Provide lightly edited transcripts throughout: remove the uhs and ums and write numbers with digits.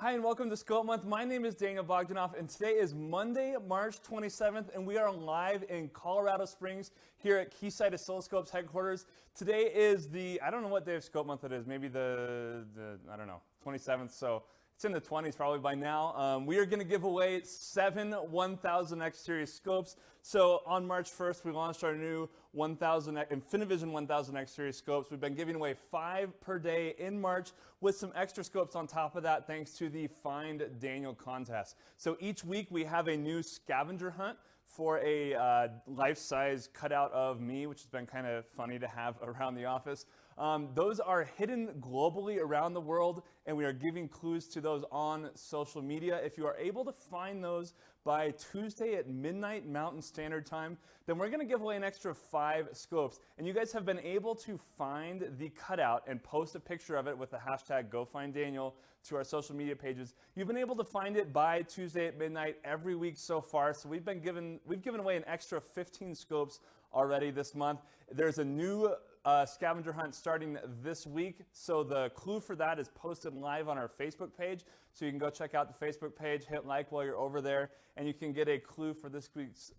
Hi and welcome to Scope Month. My name is Daniel Bogdanoff and today is Monday, March 27th and we are live in Colorado Springs here at Keysight Oscilloscopes headquarters. Today is I don't know what day of Scope Month it is, maybe the I don't know, 27th, so it's in the 20s probably by now. We are going to give away 7 1000X series scopes. So on March 1st, we launched our new Infinivision 1000X series scopes. We've been giving away 5 per day in March with some extra scopes on top of that thanks to the Find Daniel contest. So each week we have a new scavenger hunt for a life-size cutout of me, which has been kind of funny to have around the office. Those are hidden globally around the world, and we are giving clues to those on social media. If you are able to find those by Tuesday at midnight Mountain Standard Time, then we're going to give away an extra 5 scopes. And you guys have been able to find the cutout and post a picture of it with the hashtag GoFindDaniel to our social media pages. You've been able to find it by Tuesday at midnight every week so far. So we've given away an extra 15 scopes already this month. There's a new scavenger hunt starting this week. So the clue for that is posted live on our Facebook page. So you can go check out the Facebook page, hit like while you're over there, and you can get a clue for this week's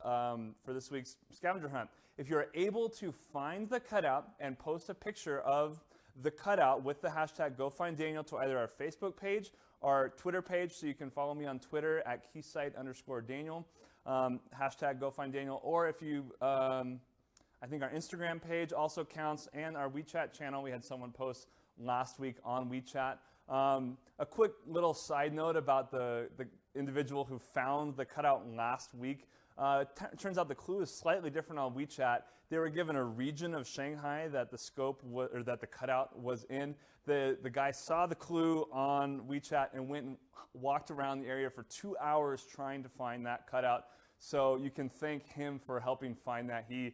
scavenger hunt. If you're able to find the cutout and post a picture of the cutout with the hashtag GoFindDaniel to either our Facebook page or Twitter page, so you can follow me on Twitter at Keysight_Daniel, hashtag GoFindDaniel, or if you I think our Instagram page also counts, and our WeChat channel. We had someone post last week on WeChat. A quick little side note about the individual who found the cutout last week. Turns out the clue is slightly different on WeChat. They were given a region of Shanghai that the cutout was in. The guy saw the clue on WeChat and went and walked around the area for 2 hours trying to find that cutout. So you can thank him for helping find that. He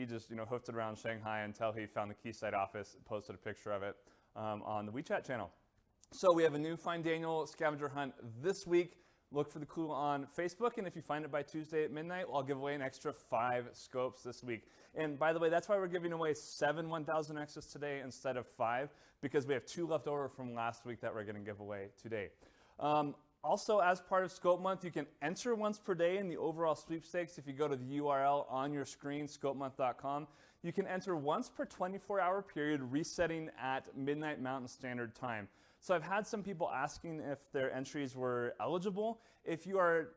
just hoofed it around Shanghai until he found the Keysight office, posted a picture of it on the WeChat channel. So we have a new Find Daniel scavenger hunt this week. Look for the clue on Facebook, and if you find it by Tuesday at midnight, I'll give away an extra 5 scopes this week. And by the way, that's why we're giving away 7 1000Xs today instead of 5, because we have 2 left over from last week that we're going to give away today. Also, as part of Scope Month, you can enter once per day in the overall sweepstakes. If you go to the URL on your screen, scopemonth.com, you can enter once per 24-hour period, resetting at midnight Mountain Standard Time. So I've had some people asking if their entries were eligible. If you are,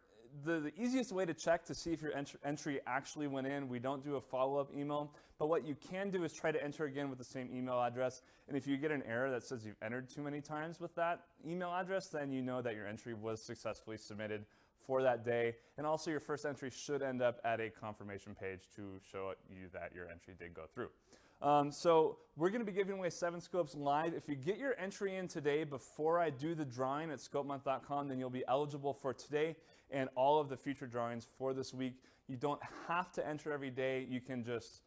the easiest way to check to see if your entry actually went in, we don't do a follow-up email, but what you can do is try to enter again with the same email address, and if you get an error that says you've entered too many times with that email address, then you know that your entry was successfully submitted for that day, and also your first entry should end up at a confirmation page to show you that your entry did go through. So we're going to be giving away 7 scopes live. If you get your entry in today before I do the drawing at scopemonth.com, then you'll be eligible for today and all of the future drawings for this week. You don't have to enter every day. You can just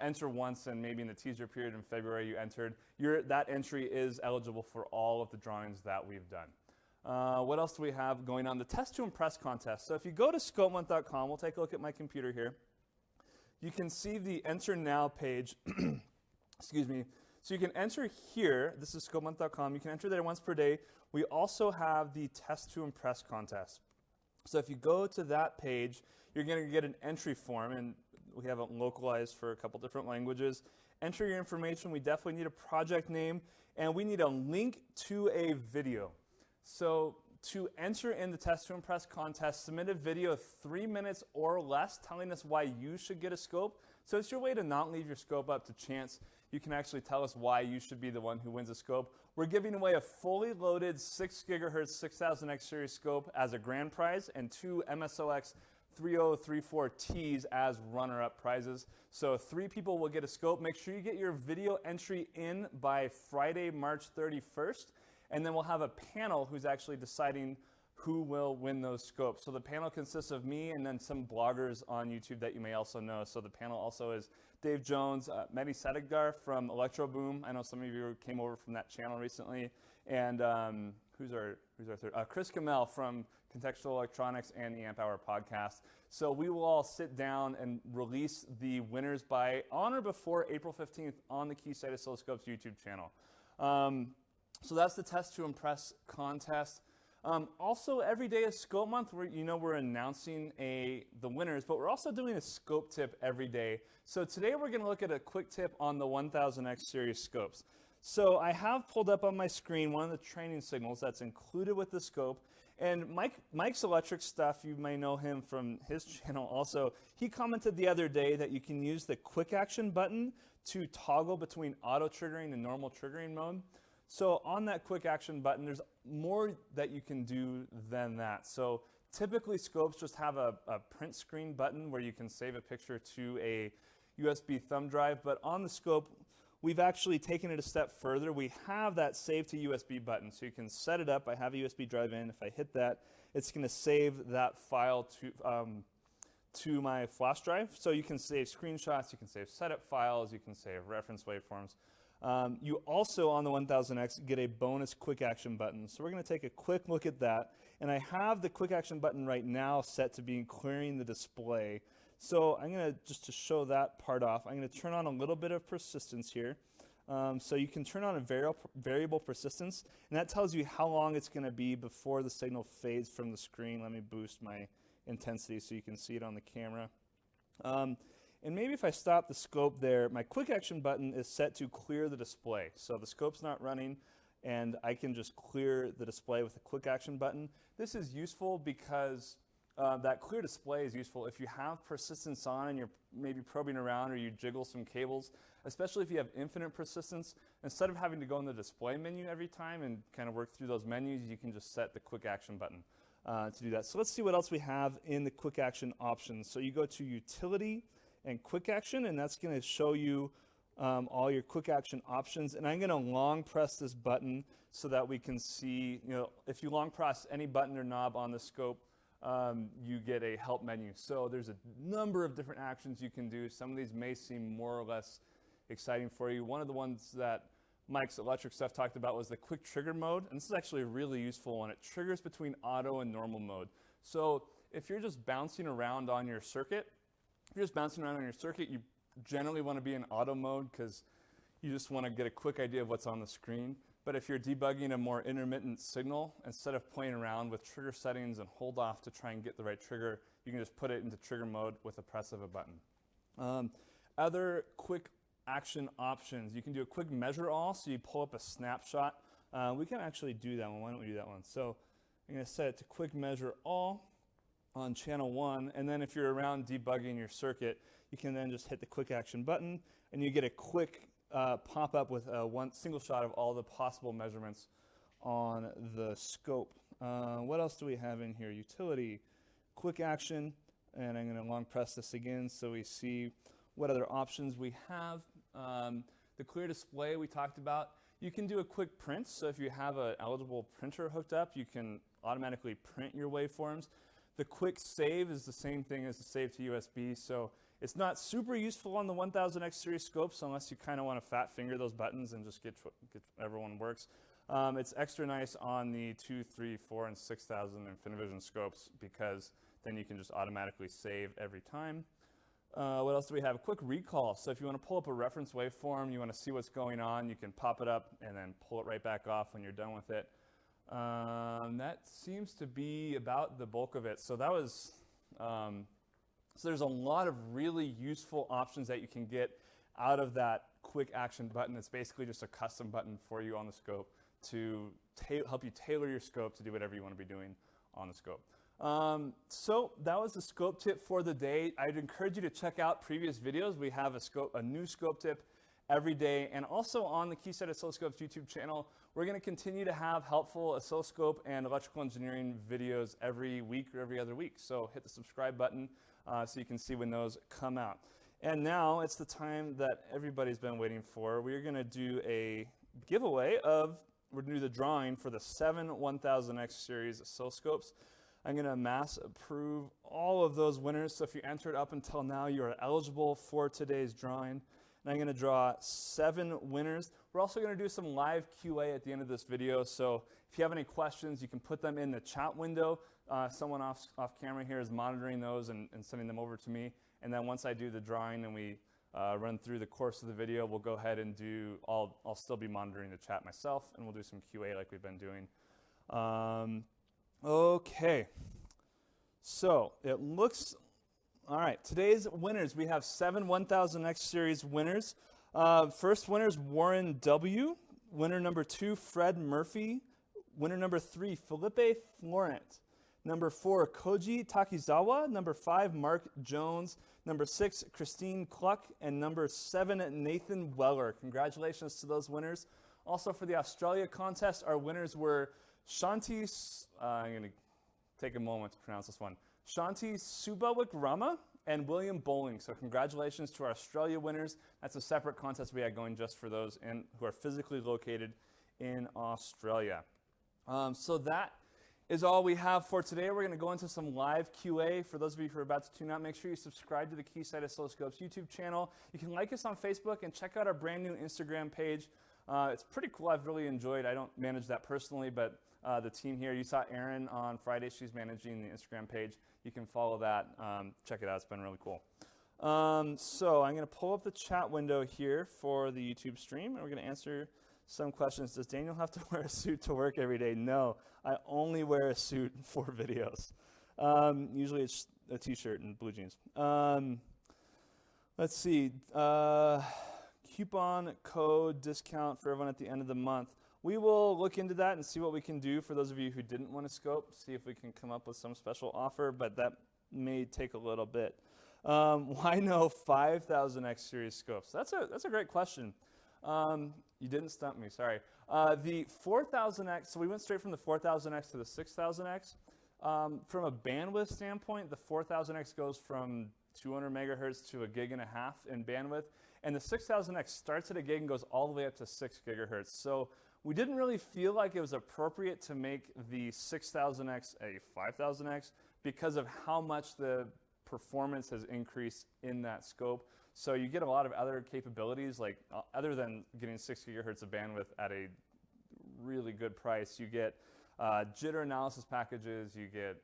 enter once, and maybe in the teaser period in February you entered. That entry is eligible for all of the drawings that we've done. What else do we have going on? The Test to Impress contest. So if you go to scopemonth.com, we'll take a look at my computer here. You can see the Enter Now page. Excuse me. So you can enter here. This is scopemonth.com. You can enter there once per day. We also have the Test to Impress contest. So if you go to that page, you're going to get an entry form, and we have it localized for a couple different languages. Enter your information. We definitely need a project name, and we need a link to a video. So to enter in the Test to Impress contest, submit a video of 3 minutes or less telling us why you should get a scope. So it's your way to not leave your scope up to chance. You can actually tell us why you should be the one who wins a scope. We're giving away a fully loaded 6 GHz 6000X series scope as a grand prize and 2 MSOX 3034Ts as runner-up prizes. So 3 people will get a scope. Make sure you get your video entry in by Friday, March 31st. And then we'll have a panel who's actually deciding who will win those scopes. So the panel consists of me and then some bloggers on YouTube that you may also know. So the panel also is Dave Jones, Mehdi Sadigar from Electro Boom. I know some of you came over from that channel recently. And who's our third? Chris Kamel from Contextual Electronics and the Amp Hour podcast. So we will all sit down and release the winners on or before April 15th on the Keysight Oscilloscopes YouTube channel. So that's the Test to Impress contest. Also, every day is Scope Month. We're announcing the winners, but we're also doing a scope tip every day. So today we're going to look at a quick tip on the 1000X series scopes. So I have pulled up on my screen one of the training signals that's included with the scope. And Mike's electric stuff, you may know him from his channel also. He commented the other day that you can use the quick action button to toggle between auto triggering and normal triggering mode. So on that quick action button, there's more that you can do than that. So typically scopes just have a print screen button where you can save a picture to a USB thumb drive, but on the scope, we've actually taken it a step further. We have that save to USB button, so you can set it up. I have a USB drive in. If I hit that, it's going to save that file to my flash drive. So you can save screenshots, you can save setup files, you can save reference waveforms. You also, on the 1000X, get a bonus quick action button. So we're going to take a quick look at that. And I have the quick action button right now set to being clearing the display. So I'm going to, just to show that part off, I'm going to turn on a little bit of persistence here. So you can turn on a variable persistence, and that tells you how long it's going to be before the signal fades from the screen. Let me boost my intensity so you can see it on the camera. And maybe if I stop the scope there, my quick action button is set to clear the display. So the scope's not running, and I can just clear the display with the quick action button. This is useful because that clear display is useful if you have persistence on and you're maybe probing around or you jiggle some cables, especially if you have infinite persistence. Instead of having to go in the display menu every time and kind of work through those menus, you can just set the quick action button to do that. So let's see what else we have in the quick action options. So you go to Utility and Quick Action, and that's going to show you all your quick action options. And I'm going to long press this button so that we can see, if you long press any button or knob on the scope, you get a help menu. So there's a number of different actions you can do. Some of these may seem more or less exciting for you. One of the ones that Mike's electric stuff talked about was the quick trigger mode, and this is actually a really useful one. It triggers between auto and normal mode. So if you're just bouncing around on your circuit, you generally want to be in auto mode because you just want to get a quick idea of what's on the screen. But if you're debugging a more intermittent signal, instead of playing around with trigger settings and hold off to try and get the right trigger, you can just put it into trigger mode with the press of a button. Other quick action options, you can do a quick measure all, so you pull up a snapshot. We can actually do that one. Why don't we do that one? So I'm going to set it to quick measure all on channel 1, and then if you're around debugging your circuit, you can then just hit the quick action button, and you get a quick pop up with one single shot of all the possible measurements on the scope. What else do we have in here? Utility, quick action, and I'm going to long press this again so we see what other options we have. The clear display we talked about. You can do a quick print, so if you have an eligible printer hooked up, you can automatically print your waveforms. The quick save is the same thing as the save to USB, so it's not super useful on the 1000X series scopes unless you kind of want to fat finger those buttons and just get whatever one works. It's extra nice on the 2, 3, 4, and 6000 Infinivision scopes because then you can just automatically save every time. What else do we have? A quick recall. So if you want to pull up a reference waveform, you want to see what's going on, you can pop it up and then pull it right back off when you're done with it. That seems to be about the bulk of it. So that was, so there's a lot of really useful options that you can get out of that quick action button. It's basically just a custom button for you on the scope to help you tailor your scope to do whatever you want to be doing on the scope. So that was the scope tip for the day. I'd encourage you to check out previous videos. We have a new scope tip every day, and also on the Keysight Oscilloscopes YouTube channel, we're going to continue to have helpful oscilloscope and electrical engineering videos every week or every other week. So hit the subscribe button so you can see when those come out. And now it's the time that everybody's been waiting for. We're going to do a giveaway we're going to do the drawing for the 7 1000X series oscilloscopes. I'm going to mass approve all of those winners. So if you entered up until now, you are eligible for today's drawing. And I'm going to draw 7 winners. We're also going to do some live QA at the end of this video. So if you have any questions, you can put them in the chat window. Someone off camera here is monitoring those and sending them over to me. And then once I do the drawing and we run through the course of the video, we'll go ahead and I'll still be monitoring the chat myself, and we'll do some QA like we've been doing. Okay. So it looks, all right, today's winners, we have 7 1000X series winners. First winner is Warren W. Winner number 2, Fred Murphy. Winner number 3, Felipe Florent. Number 4, Koji Takizawa. Number 5, Mark Jones. Number 6, Christine Cluck. And number 7, Nathan Weller. Congratulations to those winners. Also for the Australia contest, our winners were Shanti, I'm going to take a moment to pronounce this one, Shanti Subawik Rama and William Bowling. So congratulations to our Australia winners. That's a separate contest we had going just for those who are physically located in Australia. So that is all we have for today. We're going to go into some live QA. For those of you who are about to tune out, make sure you subscribe to the Keysight Oscilloscopes YouTube channel. You can like us on Facebook and check out our brand new Instagram page. It's pretty cool. I've really enjoyed. I don't manage that personally, but the team here, you saw Erin on Friday. She's managing the Instagram page. You can follow that. Check it out. It's been really cool. So I'm going to pull up the chat window here for the YouTube stream, and we're going to answer some questions. Does Daniel have to wear a suit to work every day? No, I only wear a suit for videos. Usually it's a t-shirt and blue jeans. Let's see. Coupon code discount for everyone at the end of the month. We will look into that and see what we can do for those of you who didn't want to scope, see if we can come up with some special offer, but that may take a little bit. Why no 5000X series scopes? That's a great question. You didn't stump me, sorry. The 4000X, so we went straight from the 4000X to the 6000X. From a bandwidth standpoint, the 4000X goes from 200 megahertz to 1.5 gigahertz in bandwidth, and the 6000X starts at 1 gig and goes all the way up to 6 gigahertz. So we didn't really feel like it was appropriate to make the 6000X a 5000X because of how much the performance has increased in that scope. So you get a lot of other capabilities, like other than getting 6 gigahertz of bandwidth at a really good price, you get jitter analysis packages, you get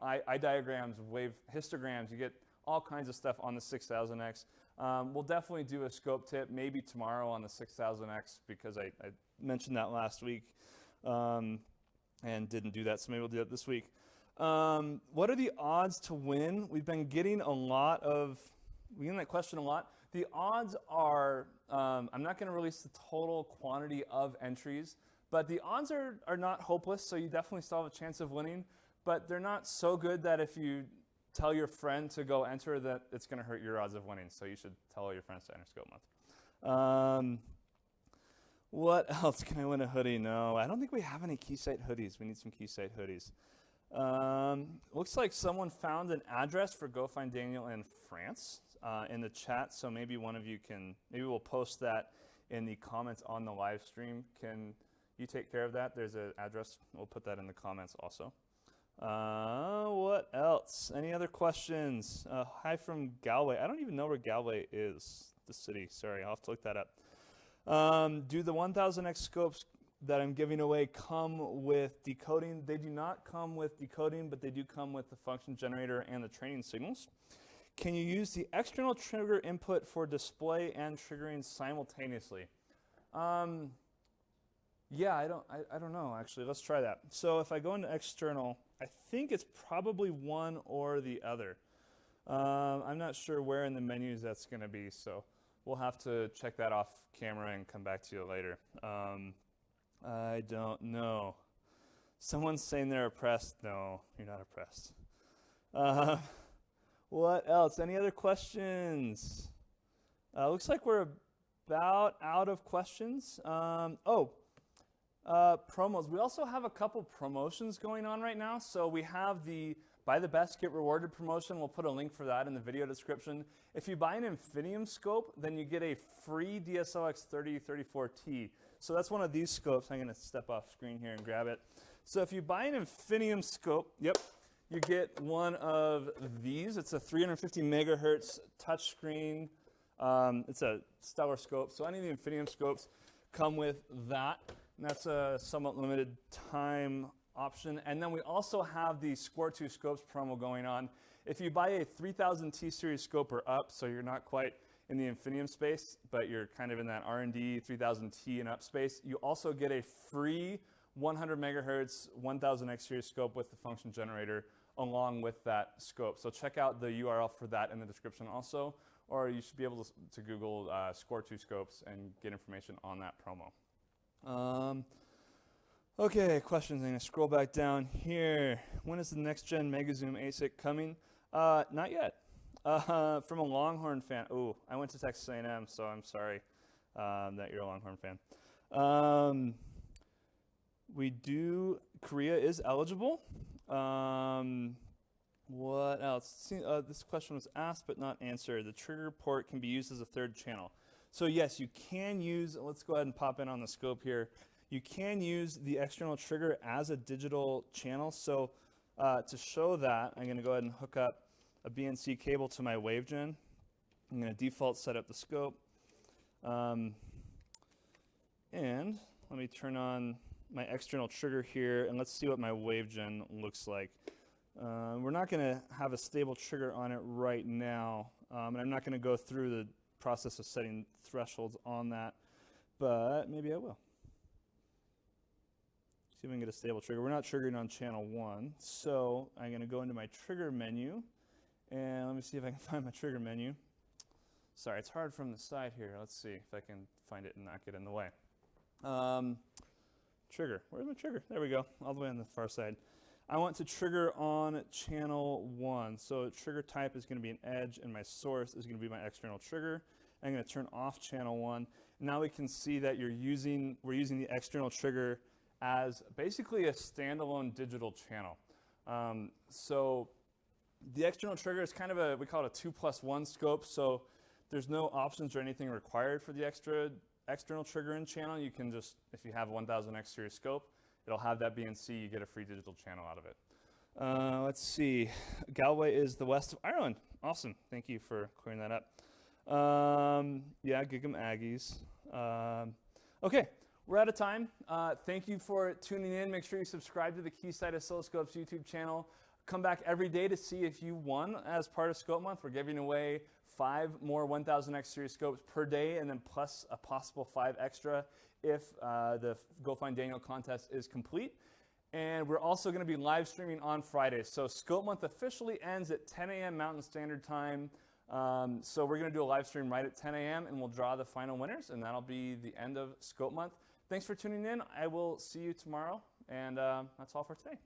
eye diagrams, wave histograms, you get all kinds of stuff on the 6000X. We'll definitely do a scope tip maybe tomorrow on the 6000X because I mentioned that last week and didn't do that, so maybe we'll do it this week. What are the odds to win? We've been getting we get that question a lot. The odds are, I'm not going to release the total quantity of entries, but the odds are not hopeless, so you definitely still have a chance of winning, but they're not so good that if you tell your friend to go enter that it's going to hurt your odds of winning, so you should tell all your friends to enter Scope Month. What else? Can I win a hoodie? No, I don't think we have any Keysight hoodies. We need some Keysight hoodies. Looks like someone found an address for Go Find Daniel in France in the chat, so maybe one of you maybe we'll post that in the comments on the live stream. Can you take care of that? There's an address. We'll put that in the comments also. What else? Any other questions? Hi from Galway. I don't even know where Galway is, the city. Sorry, I'll have to look that up. Do the 1000X scopes that I'm giving away come with decoding? They do not come with decoding, but they do come with the function generator and the training signals. Can you use the external trigger input for display and triggering simultaneously? Yeah, I don't know, actually. Let's try that. So if I go into external, I think it's probably one or the other. I'm not sure where in the menus that's going to be, so we'll have to check that off camera and come back to you later. I don't know. Someone's saying they're oppressed. No, you're not oppressed. What else? Any other questions? Looks like we're about out of questions. Promos. We also have a couple promotions going on right now. So we have the Buy the Best, Get Rewarded promotion. We'll put a link for that in the video description. If you buy an Infinium scope, then you get a free DSLX 3034T. So that's one of these scopes. I'm going to step off screen here and grab it. So if you buy an Infinium scope, you get one of these. It's a 350 megahertz touchscreen. It's a stellar scope. So any of the Infinium scopes come with that. And that's a somewhat limited time option. And then we also have the Score 2 Scopes promo going on. If you buy a 3000T series scope or up, so you're not quite in the Infinium space, but you're kind of in that R&D 3000T and up space, you also get a free 100 megahertz, 1000 X series scope with the function generator along with that scope. So check out the URL for that in the description also, or you should be able to Google Score 2 scopes and get information on that promo. Okay, questions. I'm going to scroll back down here. When is the next gen MegaZoom ASIC coming? Not yet. From a Longhorn fan. Ooh, I went to Texas A&M, so I'm sorry that you're a Longhorn fan. Korea is eligible. What else? See, this question was asked but not answered. The trigger port can be used as a third channel. So yes, you can use, let's go ahead and pop in on the scope here. You can use the external trigger as a digital channel. So to show that, I'm going to go ahead and hook up a BNC cable to my WaveGen. I'm going to default set up the scope. And let me turn on my external trigger here, and let's see what my WaveGen looks like. We're not going to have a stable trigger on it right now, and I'm not going to go through the process of setting thresholds on that, but maybe I will. See if we can get a stable trigger. We're not triggering on channel 1, so I'm going to go into my trigger menu, and let me see if I can find my trigger menu. Sorry, it's hard from the side here. Let's see if I can find it and not get in the way. Trigger. Where's my trigger? There we go, all the way on the far side. I want to trigger on channel 1. So trigger type is going to be an edge, and my source is going to be my external trigger. I'm going to turn off channel 1. Now we can see that we're using the external trigger as basically a standalone digital channel. So the external trigger is kind of we call it a 2+1 scope. So there's no options or anything required for the external trigger in channel. You can just, if you have a 1000 X series scope, it'll have that BNC, you get a free digital channel out of it. Let's see, Galway is the west of Ireland. Awesome, thank you for clearing that up. Yeah, Gig'em Aggies. Okay, we're out of time. Thank you for tuning in. Make sure you subscribe to the Keysight Oscilloscopes YouTube channel. Come back every day to see if you won as part of Scope Month. We're giving away 5 more 1000 X series scopes per day, and then plus a possible 5 extra if the Go Find Daniel contest is complete. And we're also going to be live streaming on Friday. So Scope Month officially ends at 10 a.m. Mountain Standard Time. So we're going to do a live stream right at 10 a.m. and we'll draw the final winners, and that'll be the end of Scope Month. Thanks for tuning in. I will see you tomorrow, and that's all for today.